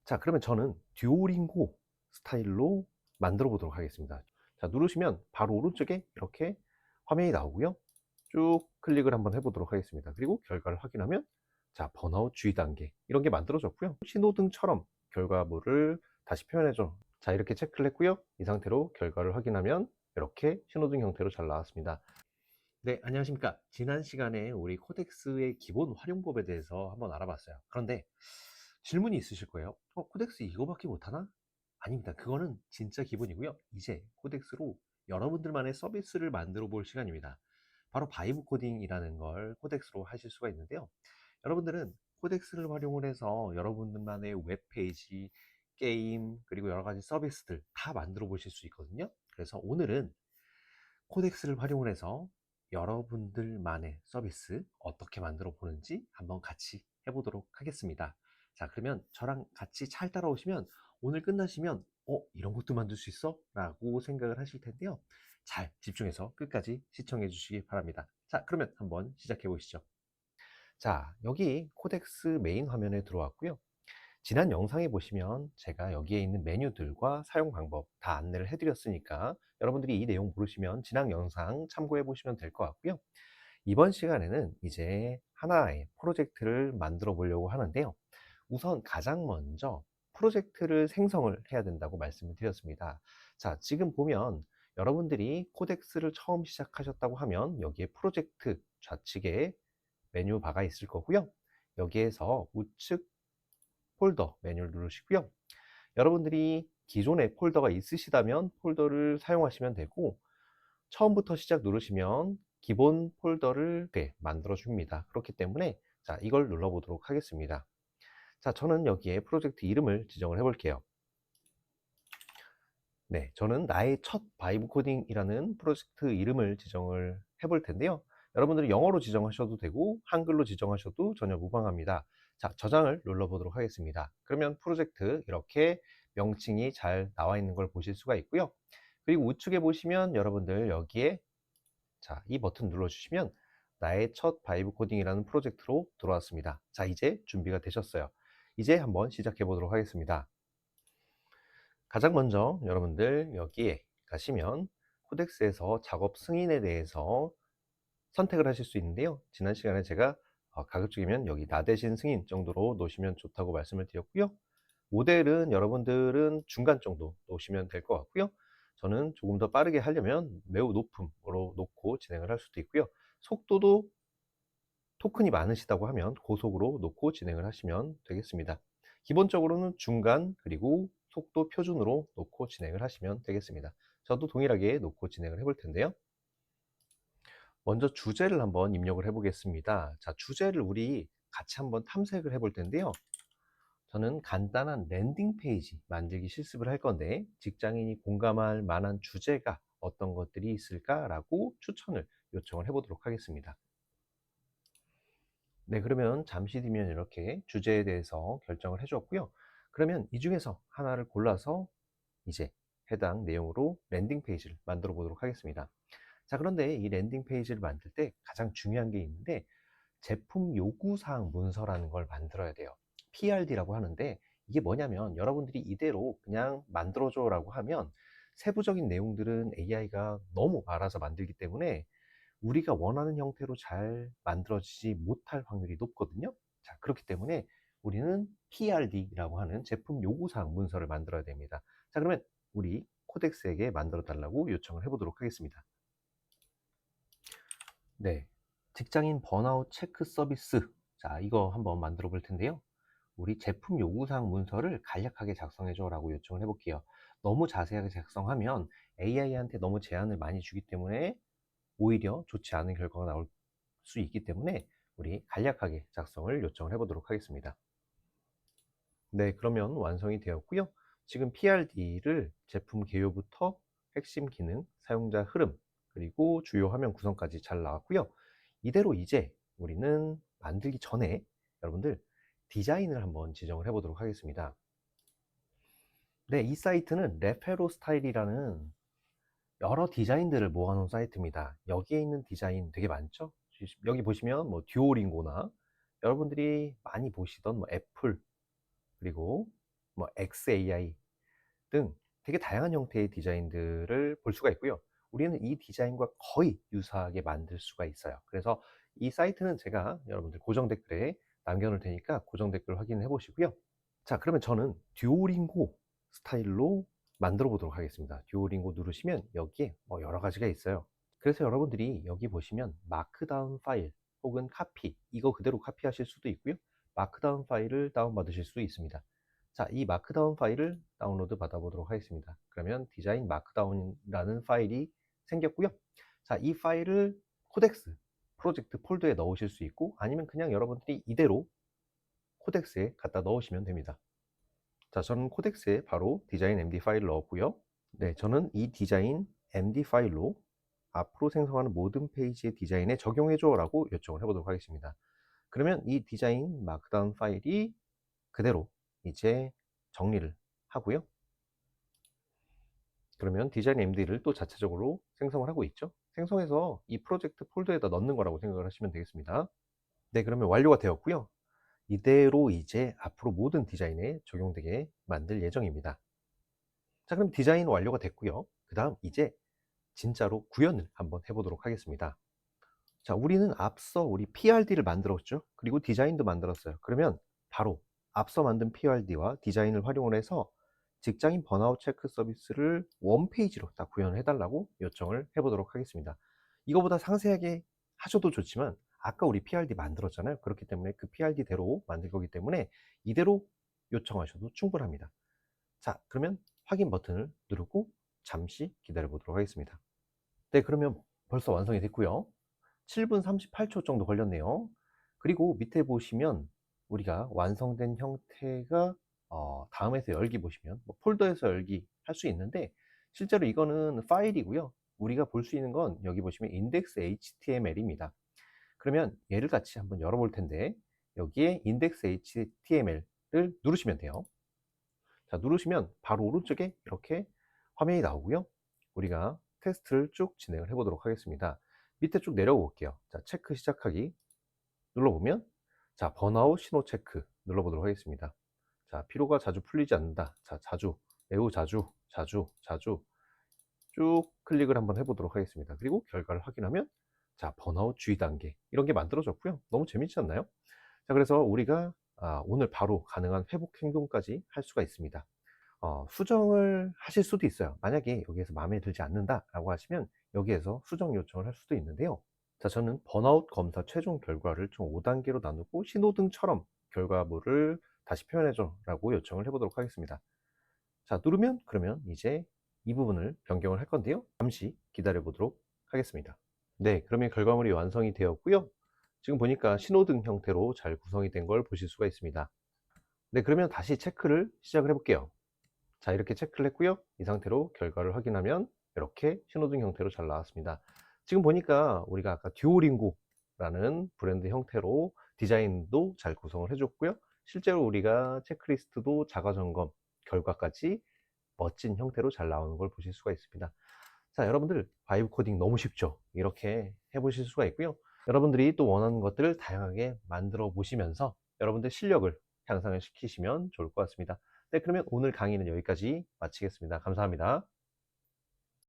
자, 그러면 저는 듀오링고 스타일로 만들어 보도록 하겠습니다. 자, 누르시면 바로 오른쪽에 이렇게 화면이 나오고요. 쭉 클릭을 한번 해보도록 하겠습니다. 그리고 결과를 확인하면 자, 번아웃 주의 단계 이런 게 만들어졌고요. 신호등처럼 결과물을 다시 표현해줘. 자, 이렇게 체크를 했고요. 이 상태로 결과를 확인하면 이렇게 신호등 형태로 잘 나왔습니다. 네, 안녕하십니까. 지난 시간에 우리 코덱스의 기본 활용법에 대해서 한번 알아봤어요. 그런데 질문이 있으실 거예요. 코덱스 이거밖에 못하나? 아닙니다. 그거는 진짜 기본이고요. 이제 코덱스로 여러분들만의 서비스를 만들어 볼 시간입니다. 바로 바이브 코딩이라는 걸 코덱스로 하실 수가 있는데요. 여러분들은 코덱스를 활용을 해서 여러분들만의 웹페이지, 게임, 그리고 여러 가지 서비스들 다 만들어 보실 수 있거든요. 그래서 오늘은 코덱스를 활용을 해서 여러분들만의 서비스 어떻게 만들어 보는지 한번 같이 해보도록 하겠습니다. 자, 그러면 저랑 같이 잘 따라오시면 오늘 끝나시면 이런 것도 만들 수 있어? 라고 생각을 하실 텐데요. 잘 집중해서 끝까지 시청해 주시기 바랍니다. 자, 그러면 한번 시작해 보시죠. 자, 여기 코덱스 메인 화면에 들어왔고요. 지난 영상에 보시면 제가 여기에 있는 메뉴들과 사용 방법 다 안내를 해드렸으니까 여러분들이 이 내용 모르시면 지난 영상 참고해 보시면 될 것 같고요. 이번 시간에는 이제 하나의 프로젝트를 만들어 보려고 하는데요. 우선 가장 먼저 프로젝트를 생성을 해야 된다고 말씀을 드렸습니다. 자, 지금 보면 여러분들이 코덱스를 처음 시작하셨다고 하면 여기에 프로젝트 좌측에 메뉴 바가 있을 거고요. 여기에서 우측 폴더 메뉴를 누르시고요. 여러분들이 기존에 폴더가 있으시다면 폴더를 사용하시면 되고, 처음부터 시작 누르시면 기본 폴더를 만들어 줍니다. 그렇기 때문에 자, 이걸 눌러 보도록 하겠습니다. 자, 저는 여기에 프로젝트 이름을 지정을 해 볼게요. 네, 저는 나의 첫 바이브 코딩이라는 프로젝트 이름을 지정을 해 볼 텐데요. 여러분들이 영어로 지정하셔도 되고 한글로 지정하셔도 전혀 무방합니다. 자, 저장을 눌러 보도록 하겠습니다. 그러면 프로젝트 이렇게 명칭이 잘 나와 있는 걸 보실 수가 있고요. 그리고 우측에 보시면 여러분들 여기에 자, 이 버튼 눌러 주시면 나의 첫 바이브 코딩이라는 프로젝트로 들어왔습니다. 자, 이제 준비가 되셨어요. 이제 한번 시작해 보도록 하겠습니다. 가장 먼저 여러분들 여기에 가시면 코덱스에서 작업 승인에 대해서 선택을 하실 수 있는데요. 지난 시간에 제가 가급적이면 여기 나 대신 승인 정도로 놓으시면 좋다고 말씀을 드렸고요. 모델은 여러분들은 중간 정도 놓으시면 될 것 같고요. 저는 조금 더 빠르게 하려면 매우 높음으로 놓고 진행을 할 수도 있고요. 속도도 토큰이 많으시다고 하면 고속으로 놓고 진행을 하시면 되겠습니다. 기본적으로는 중간 그리고 속도 표준으로 놓고 진행을 하시면 되겠습니다. 저도 동일하게 놓고 진행을 해볼 텐데요. 먼저 주제를 한번 입력을 해 보겠습니다. 자, 주제를 우리 같이 한번 탐색을 해볼 텐데요. 저는 간단한 랜딩 페이지 만들기 실습을 할 건데 직장인이 공감할 만한 주제가 어떤 것들이 있을까라고 추천을 요청을 해보도록 하겠습니다. 네, 그러면 잠시 뒤면 이렇게 주제에 대해서 결정을 해주었고요. 그러면 이 중에서 하나를 골라서 이제 해당 내용으로 랜딩 페이지를 만들어 보도록 하겠습니다. 자, 그런데 이 랜딩 페이지를 만들 때 가장 중요한 게 있는데 제품 요구사항 문서라는 걸 만들어야 돼요. PRD라고 하는데 이게 뭐냐면 여러분들이 이대로 그냥 만들어줘 라고 하면 세부적인 내용들은 AI가 너무 알아서 만들기 때문에 우리가 원하는 형태로 잘 만들어지지 못할 확률이 높거든요. 자, 그렇기 때문에 우리는 PRD라고 하는 제품 요구사항 문서를 만들어야 됩니다. 자, 그러면 우리 코덱스에게 만들어 달라고 요청을 해보도록 하겠습니다. 네, 직장인 번아웃 체크 서비스. 자, 이거 한번 만들어 볼 텐데요. 우리 제품 요구사항 문서를 간략하게 작성해 줘 라고 요청을 해 볼게요. 너무 자세하게 작성하면 AI한테 너무 제한을 많이 주기 때문에 오히려 좋지 않은 결과가 나올 수 있기 때문에 우리 간략하게 작성을 요청을 해 보도록 하겠습니다. 네, 그러면 완성이 되었고요. 지금 PRD를 제품 개요부터 핵심 기능, 사용자 흐름, 그리고 주요 화면 구성까지 잘 나왔고요. 이대로 이제 우리는 만들기 전에 여러분들 디자인을 한번 지정을 해 보도록 하겠습니다. 네, 이 사이트는 레페로 스타일이라는 여러 디자인들을 모아놓은 사이트입니다. 여기에 있는 디자인 되게 많죠? 여기 보시면 뭐 듀오링고나 여러분들이 많이 보시던 뭐 애플, 그리고 뭐 XAI 등 되게 다양한 형태의 디자인들을 볼 수가 있고요. 우리는 이 디자인과 거의 유사하게 만들 수가 있어요. 그래서 이 사이트는 제가 여러분들 고정 댓글에 남겨 놓을 테니까 고정 댓글 확인해 보시고요. 자, 그러면 저는 듀오링고 스타일로 만들어 보도록 하겠습니다. 듀오링고 누르시면 여기에 뭐 여러 가지가 있어요. 그래서 여러분들이 여기 보시면 마크다운 파일 혹은 카피, 이거 그대로 카피하실 수도 있고요. 마크다운 파일을 다운받으실 수도 있습니다. 자, 이 마크다운 파일을 다운로드 받아보도록 하겠습니다. 그러면 디자인 마크다운이라는 파일이 생겼고요. 자, 이 파일을 코덱스 프로젝트 폴더에 넣으실 수 있고, 아니면 그냥 여러분들이 이대로 코덱스에 갖다 넣으시면 됩니다. 자, 저는 코덱스에 바로 디자인 MD 파일을 넣었고요. 네, 저는 이 디자인 MD 파일로 앞으로 생성하는 모든 페이지의 디자인에 적용해줘 라고 요청을 해보도록 하겠습니다. 그러면 이 디자인 마크다운 파일이 그대로 이제 정리를 하고요. 그러면 디자인 MD를 또 자체적으로 생성을 하고 있죠. 생성해서 이 프로젝트 폴더에다 넣는 거라고 생각을 하시면 되겠습니다. 네, 그러면 완료가 되었고요. 이대로 이제 앞으로 모든 디자인에 적용되게 만들 예정입니다. 자, 그럼 디자인 완료가 됐고요. 그 다음 이제 진짜로 구현을 한번 해보도록 하겠습니다. 자, 우리는 앞서 우리 PRD를 만들었죠. 그리고 디자인도 만들었어요. 그러면 바로 앞서 만든 PRD와 디자인을 활용을 해서 직장인 번아웃 체크 서비스를 원페이지로 딱 구현을 해달라고 요청을 해보도록 하겠습니다. 이거보다 상세하게 하셔도 좋지만 아까 우리 PRD 만들었잖아요. 그렇기 때문에 그 PRD대로 만들 거기 때문에 이대로 요청하셔도 충분합니다. 자, 그러면 확인 버튼을 누르고 잠시 기다려 보도록 하겠습니다. 네, 그러면 벌써 완성이 됐고요. 7분 38초 정도 걸렸네요. 그리고 밑에 보시면 우리가 완성된 형태가 다음에서 열기 보시면 뭐 폴더에서 열기 할 수 있는데, 실제로 이거는 파일이고요. 우리가 볼 수 있는 건 여기 보시면 index html입니다. 그러면 얘를 같이 한번 열어볼 텐데, 여기에 index html을 누르시면 돼요. 자, 누르시면 바로 오른쪽에 이렇게 화면이 나오고요. 우리가 테스트를 쭉 진행을 해 보도록 하겠습니다. 밑에 쭉 내려가 볼게요. 자, 체크 시작하기 눌러보면, 자, 번아웃 신호 체크 눌러보도록 하겠습니다. 자, 피로가 자주 풀리지 않는다. 자, 자주, 매우 자주, 자주, 자주 쭉 클릭을 한번 해보도록 하겠습니다. 그리고 결과를 확인하면, 자, 번아웃 주의 단계 이런 게 만들어졌고요. 너무 재밌지 않나요? 자, 그래서 우리가 오늘 바로 가능한 회복 행동까지 할 수가 있습니다. 수정을 하실 수도 있어요. 만약에 여기에서 마음에 들지 않는다라고 하시면 여기에서 수정 요청을 할 수도 있는데요. 자, 저는 번아웃 검사 최종 결과를 총 5단계로 나누고 신호등처럼 결과물을 다시 표현해줘 라고 요청을 해보도록 하겠습니다. 자, 누르면 그러면 이제 이 부분을 변경을 할 건데요. 잠시 기다려 보도록 하겠습니다. 네, 그러면 결과물이 완성이 되었고요. 지금 보니까 신호등 형태로 잘 구성이 된 걸 보실 수가 있습니다. 네, 그러면 다시 체크를 시작을 해볼게요. 자, 이렇게 체크를 했고요. 이 상태로 결과를 확인하면 이렇게 신호등 형태로 잘 나왔습니다. 지금 보니까 우리가 아까 듀오링고라는 브랜드 형태로 디자인도 잘 구성을 해줬고요. 실제로 우리가 체크리스트도 자가 점검 결과까지 멋진 형태로 잘 나오는 걸 보실 수가 있습니다. 자, 여러분들 바이브 코딩 너무 쉽죠? 이렇게 해보실 수가 있고요. 여러분들이 또 원하는 것들을 다양하게 만들어 보시면서 여러분들 실력을 향상을 시키시면 좋을 것 같습니다. 네, 그러면 오늘 강의는 여기까지 마치겠습니다. 감사합니다.